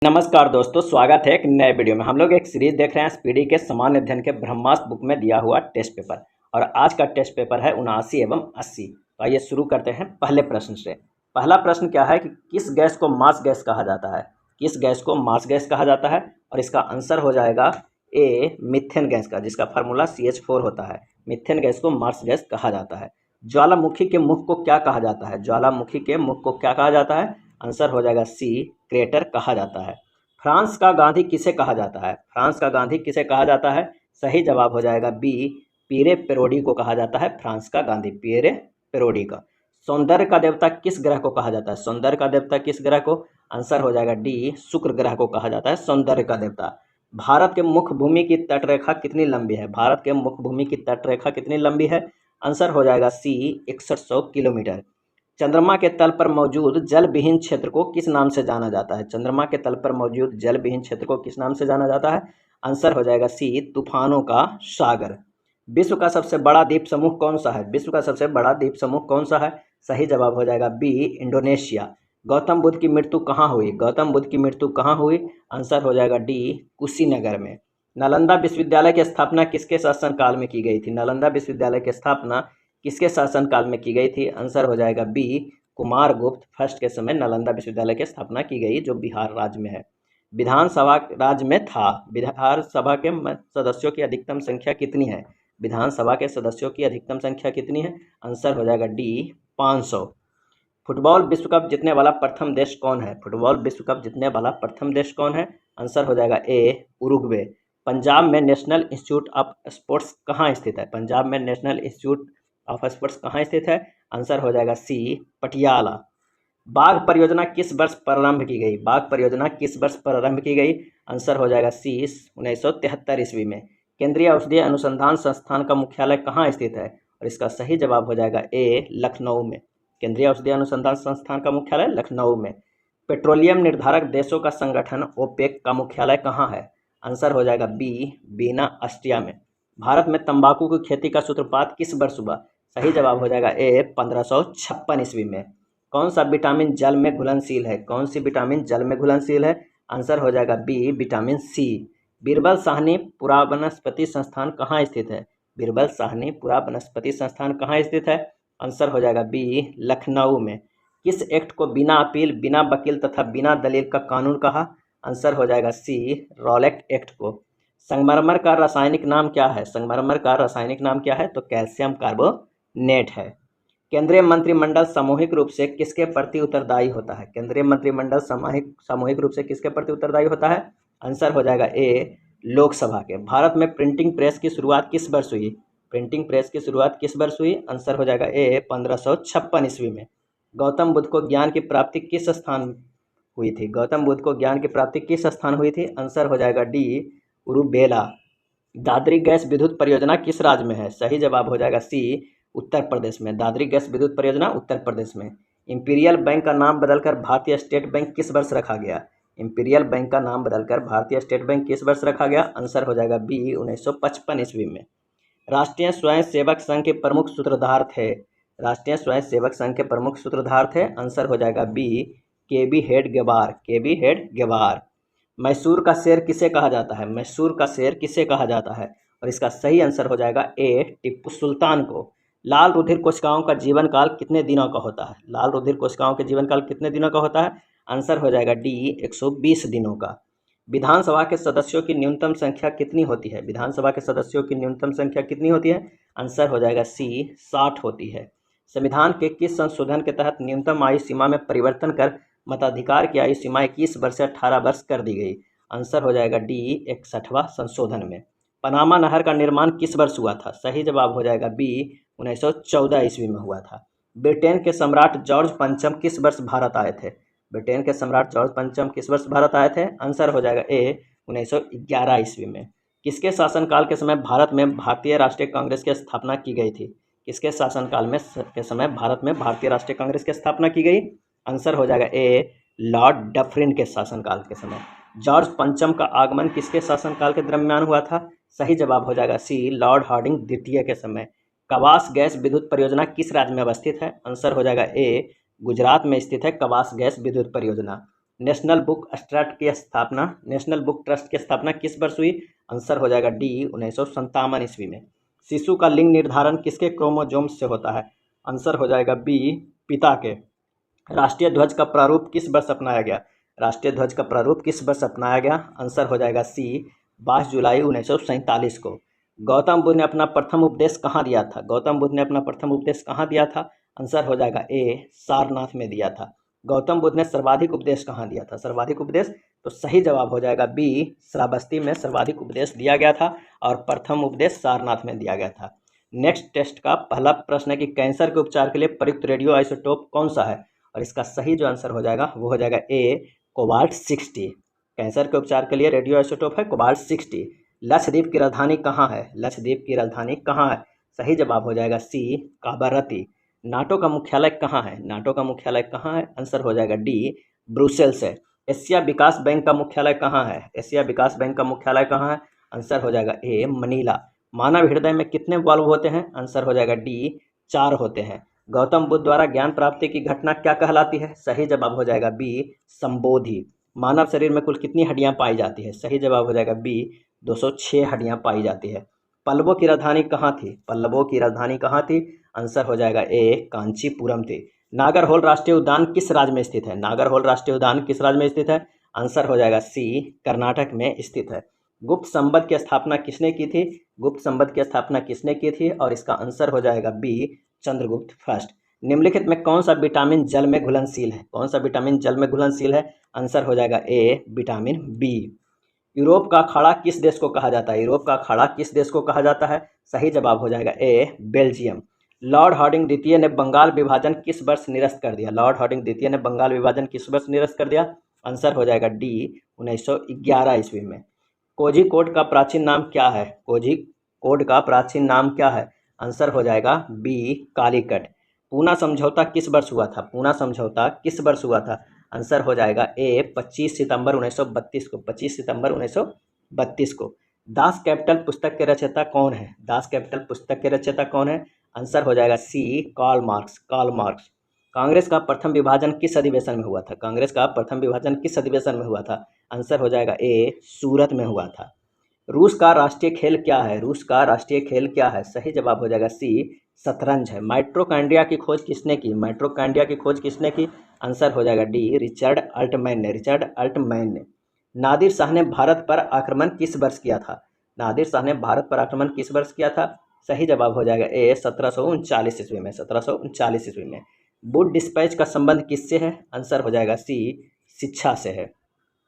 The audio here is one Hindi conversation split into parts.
नमस्कार दोस्तों, स्वागत है एक नए वीडियो में। हम लोग एक सीरीज देख रहे हैं स्पीडी के सामान्य अध्ययन के ब्रह्मास्त्र बुक में दिया हुआ टेस्ट पेपर, और आज का टेस्ट पेपर है 79 एवं 80। तो आइए शुरू करते हैं पहले प्रश्न से। पहला प्रश्न क्या है कि किस गैस को मार्स गैस कहा जाता है? किस गैस को मार्स गैस कहा जाता है? और इसका आंसर हो जाएगा ए, मीथेन गैस का, जिसका फार्मूला CH4 होता है। मीथेन गैस को मार्स गैस कहा जाता है। ज्वालामुखी के मुख को क्या कहा जाता है? ज्वालामुखी के मुख को क्या कहा जाता है? आंसर हो जाएगा सी, क्रेटर कहा जाता है। फ्रांस का गांधी किसे कहा जाता है? फ्रांस का गांधी किसे कहा जाता है? सही जवाब हो जाएगा बी, पियरे पेरोडी को कहा जाता है फ्रांस का गांधी, पियरे पेरोडी का। सौंदर्य का देवता किस ग्रह को कहा जाता है? सौंदर्य का देवता किस ग्रह को? आंसर हो जाएगा डी, शुक्र ग्रह को कहा जाता है सौंदर्य का देवता। भारत के मुख्य भूमि की तटरेखा कितनी लंबी है? भारत के मुख्य भूमि की तटरेखा कितनी लंबी है? आंसर हो जाएगा सी, 6100 किलोमीटर। चंद्रमा के तल पर मौजूद जल विहीन क्षेत्र को किस नाम से जाना जाता है? चंद्रमा के तल पर मौजूद जल विहीन क्षेत्र को किस नाम से जाना जाता है? आंसर हो जाएगा सी, तूफानों का सागर। विश्व का सबसे बड़ा द्वीप समूह कौन सा है? विश्व का सबसे बड़ा द्वीप समूह कौन सा है? सही जवाब हो जाएगा बी, इंडोनेशिया। गौतम बुद्ध की मृत्यु कहाँ हुई? गौतम बुद्ध की मृत्यु कहाँ हुई? आंसर हो जाएगा डी, कुशीनगर में। नालंदा विश्वविद्यालय की स्थापना किसके शासनकाल में की गई थी? नालंदा विश्वविद्यालय की स्थापना किसके शासनकाल में की गई थी? आंसर हो जाएगा बी, कुमारगुप्त फर्स्ट के समय नालंदा विश्वविद्यालय की स्थापना की गई, जो बिहार राज्य में है। विधानसभा राज्य में था। विधानसभा के सदस्यों की अधिकतम संख्या कितनी है? विधानसभा के सदस्यों की अधिकतम संख्या कितनी है? आंसर हो जाएगा डी, 500। फुटबॉल विश्व कप जीतने वाला प्रथम देश कौन है? फुटबॉल विश्व कप जीतने वाला प्रथम देश कौन है? आंसर हो जाएगा ए, उरुग्वे। पंजाब में नेशनल इंस्टीट्यूट ऑफ स्पोर्ट्स कहाँ स्थित है? पंजाब में नेशनल इंस्टीट्यूट ऑफ स्पोर्ट्स कहाँ स्थित है? आंसर हो जाएगा सी, पटियाला। बाघ परियोजना किस वर्ष प्रारंभ की गई? बाघ परियोजना किस वर्ष प्रारंभ की गई? आंसर हो जाएगा सी, 1973 ईस्वी में। केंद्रीय औषधीय अनुसंधान संस्थान का मुख्यालय कहाँ स्थित है? और इसका सही जवाब हो जाएगा ए, लखनऊ में। केंद्रीय औषधीय अनुसंधान संस्थान का मुख्यालय लखनऊ में। पेट्रोलियम निर्धारक देशों का संगठन ओपेक का मुख्यालय कहाँ है? आंसर हो जाएगा बी, बीना ऑस्ट्रिया में। भारत में तंबाकू की खेती का सूत्रपात किस वर्ष हुआ? सही जवाब हो जाएगा ए, 1556 ईस्वी में। कौन सा विटामिन जल में घुलनशील है? कौन सी विटामिन जल में घुलनशील है? आंसर हो जाएगा B, vitamin C. Birbal Sahni पुरावनस्पति संस्थान कहाँ स्थित है? बीरबल साहनी पुरावनस्पति संस्थान कहाँ स्थित है? आंसर हो जाएगा बी, लखनऊ में। किस एक्ट को बिना अपील, बिना वकील तथा बिना दलील का कानून कहा? आंसर हो जाएगा सी, रॉलेट एक्ट को। संगमरमर का रासायनिक नाम क्या है? संगमरमर का रासायनिक नाम क्या है? तो कैल्शियम कार्बोनेट है। केंद्रीय मंत्रिमंडल सामूहिक रूप से किसके प्रति उत्तरदायी होता है? केंद्रीय मंत्रिमंडल सामूहिक रूप से किसके प्रति उत्तरदायी होता है? आंसर हो जाएगा ए, लोकसभा के। भारत में प्रिंटिंग प्रेस की शुरुआत किस वर्ष हुई? प्रिंटिंग प्रेस की शुरुआत किस वर्ष हुई? आंसर हो जाएगा ए, 1556 ईस्वी में। गौतम बुद्ध को ज्ञान की प्राप्ति किस स्थान हुई थी? गौतम बुद्ध को ज्ञान की प्राप्ति किस स्थान हुई थी? आंसर हो जाएगा डी, उरुबेला। दादरी गैस विद्युत परियोजना किस राज्य में है? सही जवाब हो जाएगा सी, उत्तर प्रदेश में। दादरी गैस विद्युत परियोजना उत्तर प्रदेश में। इंपीरियल बैंक का नाम बदलकर भारतीय स्टेट बैंक किस वर्ष रखा गया? इंपीरियल बैंक का नाम बदलकर भारतीय स्टेट बैंक किस वर्ष रखा गया? आंसर हो जाएगा बी, 1955 ईस्वी में। राष्ट्रीय स्वयं सेवक संघ के प्रमुख सूत्रधार थे। राष्ट्रीय स्वयं सेवक संघ के प्रमुख सूत्रधार थे। आंसर हो जाएगा बी, केबी हेड गेवार, केबी हेड गेवार। मैसूर का शेर किसे कहा जाता है? मैसूर का शेर किसे कहा जाता है? और इसका सही आंसर हो जाएगा ए, टिप्पू सुल्तान को। लाल रुधिर कोशिकाओं का जीवन काल कितने दिनों का होता है? लाल रुधिर कोशिकाओं के जीवन काल कितने दिनों का होता है? आंसर हो जाएगा डी, 120 दिनों का। विधानसभा के सदस्यों की न्यूनतम संख्या कितनी होती है? विधानसभा के सदस्यों की न्यूनतम संख्या कितनी होती है? आंसर हो जाएगा सी, 60 होती है। संविधान के किस संशोधन के तहत न्यूनतम आयु सीमा में परिवर्तन कर मताधिकार की आयु सीमा 21 वर्ष से 18 वर्ष कर दी गई? आंसर हो जाएगा डी, 61वां संशोधन में। पनामा नहर का निर्माण किस वर्ष हुआ था? सही जवाब हो जाएगा बी, 1914 ईस्वी में हुआ था। ब्रिटेन के सम्राट जॉर्ज पंचम किस वर्ष भारत आए थे? ब्रिटेन के सम्राट जॉर्ज पंचम किस वर्ष भारत आए थे? आंसर हो जाएगा ए, 1911 ईस्वी में। किसके शासनकाल के समय भारत में भारतीय राष्ट्रीय कांग्रेस की स्थापना की गई थी? किसके शासनकाल में के समय भारत में भारतीय राष्ट्रीय कांग्रेस की स्थापना की गई? आंसर हो जाएगा ए, लॉर्ड डफरिन के शासनकाल के समय। जॉर्ज पंचम का आगमन किसके शासनकाल के दरमियान हुआ था? सही जवाब हो जाएगा सी, लॉर्ड हार्डिंग द्वितीय के समय। कवास गैस विद्युत परियोजना किस राज्य में अवस्थित है? आंसर हो जाएगा ए, गुजरात में स्थित है कवास गैस विद्युत परियोजना। नेशनल बुक ट्रस्ट की स्थापना किस वर्ष हुई? आंसर हो जाएगा डी 1957 ईस्वी में। शिशु का लिंग निर्धारण किसके क्रोमोजोम से होता है? आंसर हो जाएगा बी पिता के। राष्ट्रीय ध्वज का प्रारूप किस वर्ष अपनाया गया? राष्ट्रीय ध्वज का प्रारूप किस वर्ष अपनाया गया? आंसर हो जाएगा सी 22 जुलाई 1947 को। गौतम बुद्ध ने अपना प्रथम उपदेश कहाँ दिया था? गौतम बुद्ध ने अपना प्रथम उपदेश कहाँ दिया था? आंसर हो जाएगा ए सारनाथ में दिया था। गौतम बुद्ध ने सर्वाधिक उपदेश कहाँ दिया था? सर्वाधिक उपदेश, तो सही जवाब हो जाएगा बी श्रावस्ती में सर्वाधिक उपदेश दिया गया था और प्रथम उपदेश सारनाथ में दिया गया था। नेक्स्ट टेस्ट का पहला प्रश्न है कि कैंसर के उपचार के लिए प्रयुक्त रेडियो आइसोटोप कौन सा है? और इसका सही जो आंसर हो जाएगा वो हो जाएगा ए कोबाल्ट 60। कैंसर के उपचार के लिए रेडियो आइसोटोप है कोबाल्ट 60। लक्षद्वीप की राजधानी कहाँ है? लक्षद्वीप की राजधानी कहाँ है? सही जवाब हो जाएगा सी काबारती। नाटो का मुख्यालय कहाँ है? नाटो का मुख्यालय कहाँ है? आंसर हो जाएगा डी ब्रुसेल्स है। एशिया विकास बैंक का मुख्यालय कहाँ है? एशिया विकास बैंक का मुख्यालय कहाँ है? आंसर हो जाएगा ए मनीला। मानव हृदय में कितने वाल्व होते हैं? आंसर हो जाएगा डी 4 होते हैं। गौतम बुद्ध द्वारा ज्ञान प्राप्ति की घटना क्या कहलाती है? सही जवाब हो जाएगा बी संबोधि। मानव शरीर में कुल कितनी हड्डियां पाई जाती है? सही जवाब हो जाएगा बी 206 हड्डियां पाई जाती है। पल्लवों की राजधानी कहाँ थी? पल्लवों की राजधानी कहाँ थी? आंसर हो जाएगा ए कांचीपुरम थी। नागरहोल राष्ट्रीय उद्यान किस राज्य में स्थित है? नागरहोल राष्ट्रीय उद्यान किस राज्य में स्थित है? आंसर हो जाएगा सी कर्नाटक में स्थित है। गुप्त संवत की स्थापना किसने की थी? गुप्त संवत की स्थापना किसने की थी? और इसका आंसर हो जाएगा बी चंद्रगुप्त फर्स्ट। निम्नलिखित में कौन सा विटामिन जल में घुलनशील है? कौन सा विटामिन जल में घुलनशील है? आंसर हो जाएगा ए विटामिन बी। यूरोप का अखाड़ा किस देश को कहा जाता है? यूरोप का अखाड़ा किस देश को कहा जाता है? सही जवाब हो जाएगा ए बेल्जियम। लॉर्ड हार्डिंग द्वितीय ने बंगाल विभाजन किस वर्ष निरस्त कर दिया? लॉर्ड हार्डिंग द्वितीय ने बंगाल विभाजन किस वर्ष निरस्त कर दिया? आंसर हो जाएगा डी 1911 ईस्वी में। कोझिकोड का प्राचीन नाम क्या है? कोझिकोड का प्राचीन नाम क्या है? आंसर हो जाएगा बी कालीकट। पूना समझौता किस वर्ष हुआ था? पूना समझौता किस वर्ष हुआ था? आंसर हो जाएगा ए 25 सितंबर 1932 को। 25 सितंबर 1932 को। दास कैपिटल पुस्तक के रचयिता कौन है? दास कैपिटल पुस्तक के रचयिता कौन है? आंसर हो जाएगा C Karl Marx. Karl Marx. Congress का प्रथम विभाजन किस अधिवेशन में हुआ था? कांग्रेस का प्रथम विभाजन किस अधिवेशन में हुआ था? आंसर हो जाएगा ए सूरत में हुआ था। रूस का राष्ट्रीय खेल क्या है? रूस का राष्ट्रीय खेल क्या है? सही जवाब हो जाएगा सी शतरंज है। माइटोकॉन्ड्रिया की खोज किसने की? माइटोकॉन्ड्रिया की खोज किसने की? आंसर हो जाएगा डी रिचर्ड अल्टमैन ने। रिचर्ड अल्टमैन ने। नादिर शाह ने भारत पर आक्रमण किस वर्ष किया था? नादिर शाह ने भारत पर आक्रमण किस वर्ष किया था? सही जवाब हो जाएगा ए 1739 ईस्वी में। 1739 ईस्वी में। वुड डिस्पैच का संबंध किससे है? आंसर हो जाएगा सी शिक्षा से है।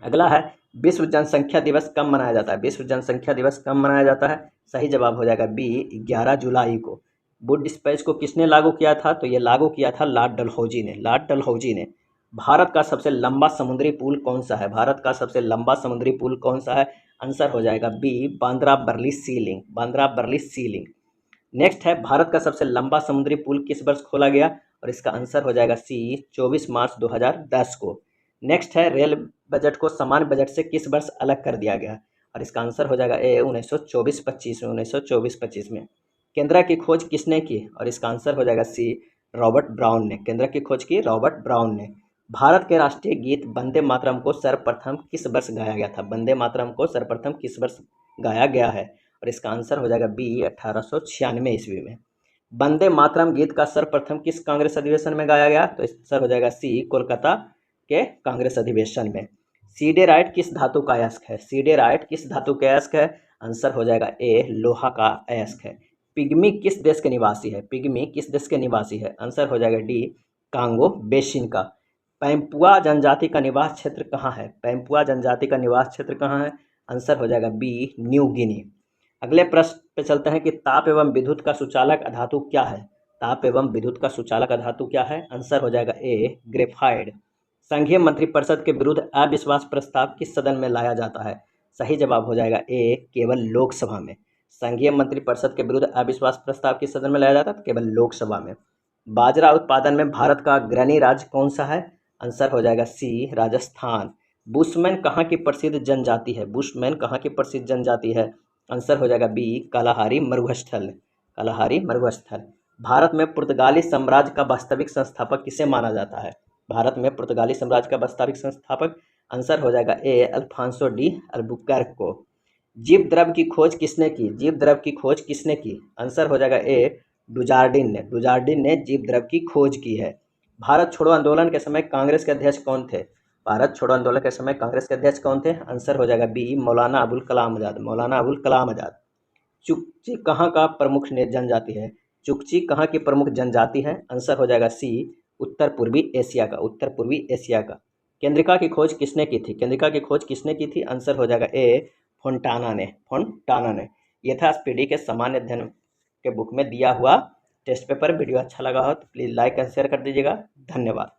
अगला है विश्व जनसंख्या दिवस कब मनाया जाता है? विश्व जनसंख्या दिवस कब मनाया जाता है? सही जवाब हो जाएगा बी 11 जुलाई को। वुड डिस्पैच को किसने लागू किया था? तो ये लागू किया था लॉर्ड डलहौजी ने। लॉर्ड डलहौजी ने। भारत का सबसे लंबा समुद्री पुल कौन सा है? भारत का सबसे लंबा समुद्री पुल कौन सा है? आंसर हो जाएगा बी बांद्रा बर्ली सी लिंक। बांद्रा बर्ली सी लिंक। नेक्स्ट है भारत का सबसे लंबा समुद्री पुल किस वर्ष खोला गया? और इसका आंसर हो जाएगा सी 24 मार्च 2010 को। नेक्स्ट है रेल बजट को सामान्य बजट से किस वर्ष अलग कर दिया गया? और इसका आंसर हो जाएगा ए 1924-25 में। 1924-25 में। केंद्र की खोज किसने की? और इसका आंसर हो जाएगा सी रॉबर्ट ब्राउन ने। केंद्र की खोज की रॉबर्ट ब्राउन ने। भारत के राष्ट्रीय गीत वंदे मातरम को सर्वप्रथम किस वर्ष गाया गया था? वंदे मातरम को सर्वप्रथम किस वर्ष गाया गया है? और इसका आंसर हो जाएगा बी 1896 ईस्वी में। वंदे मातरम गीत का सर्वप्रथम किस कांग्रेस अधिवेशन में गाया गया? तो आंसर हो जाएगा सी कोलकाता के कांग्रेस अधिवेशन में। सीडेराइट किस धातु का अयस्क है? सीडेराइट किस धातु का अयस्क है? आंसर हो जाएगा ए लोहा का अयस्क है। पिग्मी किस देश के निवासी है? पिग्मी किस देश के निवासी है? आंसर हो जाएगा डी कांगो बेसिन का। पैम्पुआ जनजाति का निवास क्षेत्र कहाँ है? पैम्पुआ जनजाति का निवास क्षेत्र कहाँ है? आंसर हो जाएगा बी न्यू गिनी। अगले प्रश्न पे चलते हैं कि ताप एवं विद्युत का सुचालक अधातु क्या है? ताप एवं विद्युत का सुचालक अधातु क्या है? आंसर हो जाएगा ए ग्रेफाइड। संघीय मंत्रिपरिषद के विरुद्ध अविश्वास प्रस्ताव किस सदन में लाया जाता है? सही जवाब हो जाएगा ए केवल लोकसभा में। संघीय मंत्रिपरिषद के विरुद्ध अविश्वास प्रस्ताव किस सदन में लाया जाता है? केवल लोकसभा में। बाजरा उत्पादन में भारत का अग्रणी राज्य कौन सा है? आंसर हो जाएगा सी राजस्थान। बुशमैन कहाँ की प्रसिद्ध जनजाति है? बुशमैन कहाँ की प्रसिद्ध जनजाति है? आंसर हो जाएगा बी कालाहारी मरुस्थल। कालाहारी मरुस्थल। भारत में पुर्तगाली साम्राज्य का वास्तविक संस्थापक किसे माना जाता है? भारत में पुर्तगाली साम्राज्य का वास्तविक संस्थापक? आंसर हो जाएगा ए अल्फांसो डी अल्बुकर्क। जीव द्रव की खोज किसने की? जीव द्रव की खोज किसने की? आंसर हो जाएगा ए डुजार्डिन ने। डुजार्डिन ने जीव द्रव की खोज की है। भारत छोड़ो आंदोलन के समय कांग्रेस के अध्यक्ष कौन थे? भारत छोड़ो आंदोलन के समय कांग्रेस के अध्यक्ष कौन थे? आंसर हो जाएगा बी मौलाना अबुल कलाम आजाद। मौलाना अबुल कलाम आजाद। चुकची कहाँ का प्रमुख जनजाति है? चुकची कहाँ की प्रमुख जनजाति है? आंसर हो जाएगा सी उत्तर पूर्वी एशिया का। उत्तर पूर्वी एशिया का। केंद्रिका की खोज किसने की थी? केंद्रिका की खोज किसने की थी? आंसर हो जाएगा ए फोंटाना ने। फोंटाना ने। ये था स्पीडी के सामान्य अध्ययन के बुक में दिया हुआ टेस्ट पेपर। वीडियो अच्छा लगा हो तो प्लीज़ लाइक एंड शेयर कर दीजिएगा। धन्यवाद।